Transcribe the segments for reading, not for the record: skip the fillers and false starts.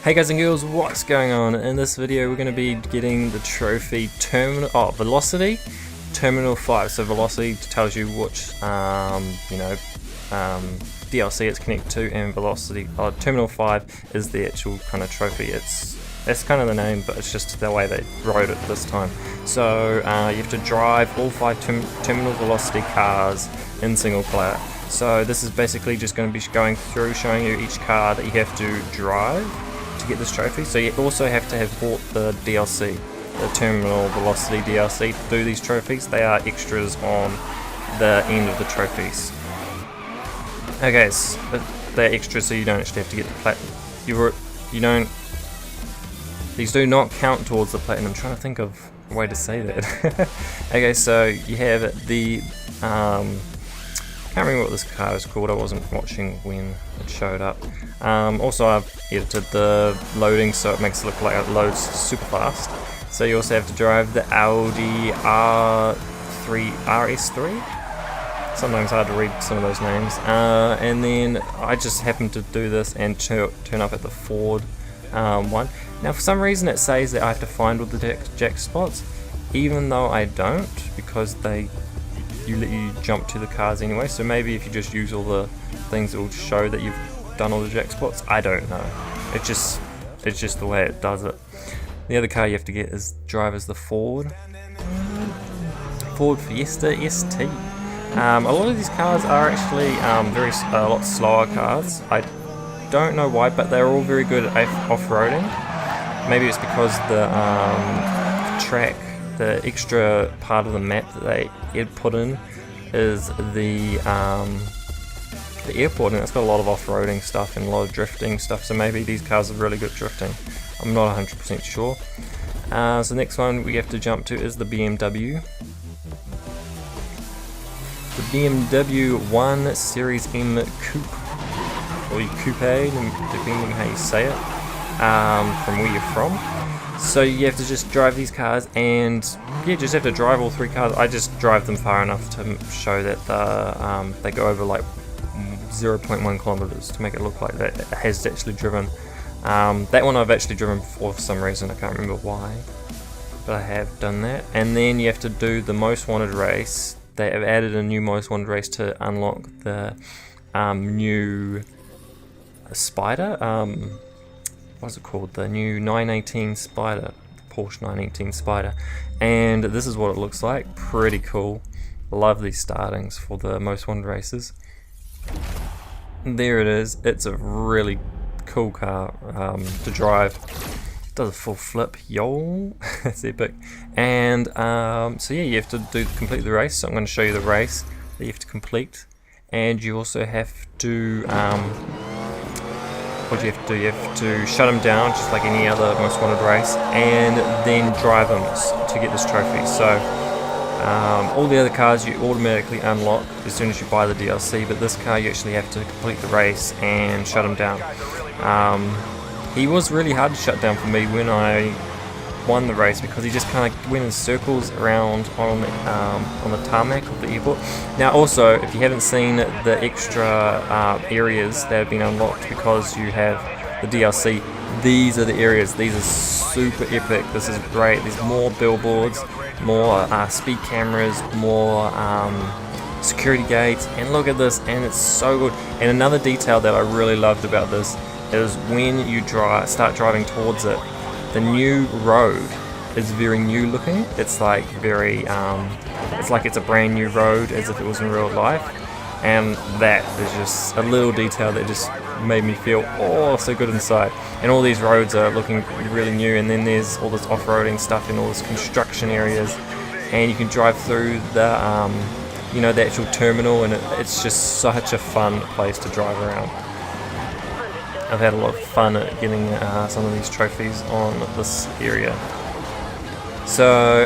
Hey guys and girls, what's going on? In this video we're going to be getting the trophy Velocity Terminal 5. So Velocity tells you which DLC it's connected to, and Velocity Terminal 5 is the actual kind of trophy. That's kind of the name, but it's just the way they wrote it this time. So you have to drive all 5 Terminal Velocity cars in single player. So this is basically just going to be going through showing you each car that you have to drive to get this trophy. So you also have to have bought the DLC, the Terminal Velocity DLC, to do these trophies. They are extras on the end of the trophies. Okay, so they're extras, so you don't actually have to get the platinum. You don't. These do not count towards the platinum. I'm trying to think of a way to say that. Okay, so you have the can't remember what this car is called. I wasn't watching when it showed up. Also, I've edited the loading so it makes it look like it loads super fast. So you also have to drive the Audi RS3. Sometimes hard to read some of those names. And then I just happened to do this and turn up at the Ford one. Now for some reason it says that I have to find all the jack spots, even though I don't, because you let you jump to the cars anyway. So maybe if you just use all the things, it will show that you've done all the jack spots. I don't know. It's just the way it does it. The other car you have to get is the Ford Fiesta ST. A lot of these cars are actually a lot slower cars. I don't know why, but they're all very good at off-roading. Maybe it's because the track, the extra part of the map that they had put in is the airport, and it's got a lot of off-roading stuff and a lot of drifting stuff, so maybe these cars are really good at drifting. I'm not 100% sure. So the next one we have to jump to is the BMW. The BMW 1 Series M Coupe, or Coupe, depending how you say it, from where you're from. So you have to just drive these cars, and you just have to drive all 3 cars. I just drive them far enough to show that they go over like 0.1 kilometers to make it look like that it has actually driven. That one I've actually driven before for some reason, I can't remember why, but I have done that. And then you have to do the Most Wanted race. They have added a new Most Wanted race to unlock the new Spider. What's it called? The new 918 Spider, Porsche 918 Spider, and this is what it looks like. Pretty cool. Love these startings for the Most Wanted races. There it is. It's a really cool car to drive. It does a full flip, yo. That's epic. And so yeah, you have to complete the race. So I'm going to show you the race that you have to complete, and you also have to what do you have to do? You have to shut them down just like any other Most Wanted race, and then drive them to get this trophy. So all the other cars you automatically unlock as soon as you buy the DLC, but this car you actually have to complete the race and shut him down. He was really hard to shut down for me when I won the race, because he just kind of went in circles around on the tarmac of the airport. Now also, if you haven't seen the extra areas that have been unlocked because you have the DLC, these are the areas. These are super epic. This is great. There's more billboards, more speed cameras, more security gates, and look at this, and it's so good. And another detail that I really loved about this is when you start driving towards it, the new road is very new looking. It's like very, it's like it's a brand new road, as if it was in real life. And that is just a little detail that just made me feel so good inside. And all these roads are looking really new. And then there's all this off-roading stuff and all this construction areas. And you can drive through the, the actual terminal, and it's just such a fun place to drive around. I've had a lot of fun at getting some of these trophies on this area. So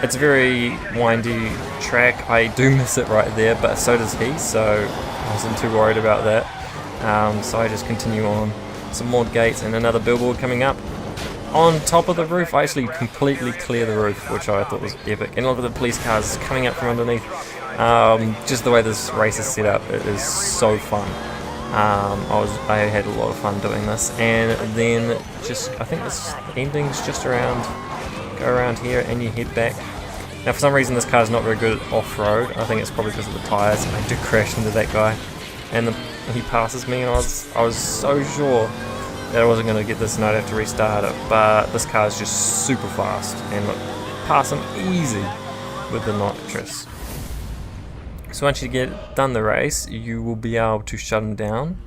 it's a very windy track. I do miss it right there, but so does he, so I wasn't too worried about that. So I just continue on. Some more gates and another billboard coming up. On top of the roof, I actually completely clear the roof, which I thought was epic. And look at the police cars coming up from underneath. Just the way this race is set up, it is so fun. I had a lot of fun doing this, and then I think this ending's just around, go around here and you head back. Now for some reason this car is not very good at off-road. I think it's probably because of the tyres. I did crash into that guy, and he passes me, and I was so sure that I wasn't going to get this and I'd have to restart it, but this car is just super fast, and look, pass him easy with the nitrous. So once you get done the race, you will be able to shut him down,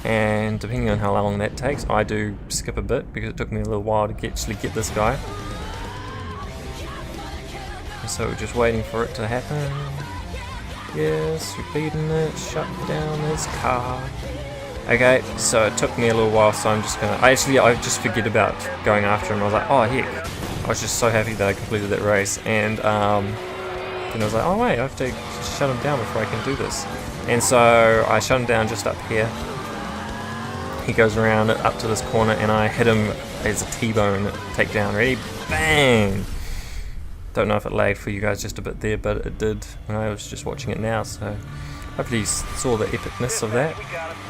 and depending on how long that takes, I do skip a bit because it took me a little while to actually get this guy. So we're just waiting for it to happen. Yes, repeating it, shut down his car. Okay, so it took me a little while, so I'm just gonna... I just forget about going after him. I was like, oh heck. I was just so happy that I completed that race, and then I was like, oh wait, I have to shut him down before I can do this. And so I shut him down just up here. He goes around up to this corner, and I hit him as a T-bone takedown. Ready? Bang! Don't know if it lagged for you guys just a bit there, but it did when I was just watching it now, so hopefully you saw the epicness of that.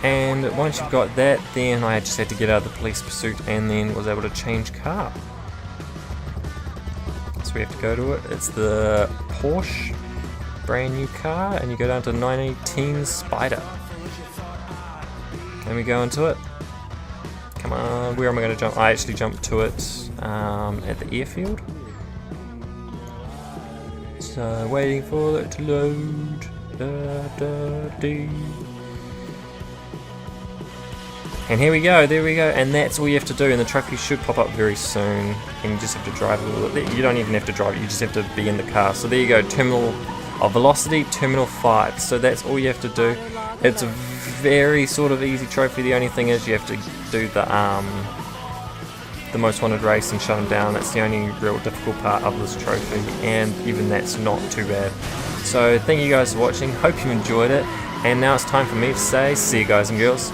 And once you've got that, then I just had to get out of the police pursuit and then was able to change car. So we have to go to it. It's the Porsche brand new car, and you go down to 918 Spider. And we go into it. Come on, where am I going to jump? I actually jumped to it at the airfield. So waiting for it to load. And here we go, there we go, and that's all you have to do, and the trophy should pop up very soon, and you just have to drive a little bit. You don't even have to drive it, you just have to be in the car. So there you go, Terminal of Velocity, Terminal 5. So that's all you have to do. It's a very sort of easy trophy. The only thing is you have to do the most wanted race and shut them down. That's the only real difficult part of this trophy, and even that's not too bad. So thank you guys for watching, hope you enjoyed it, and now it's time for me to say see you guys and girls.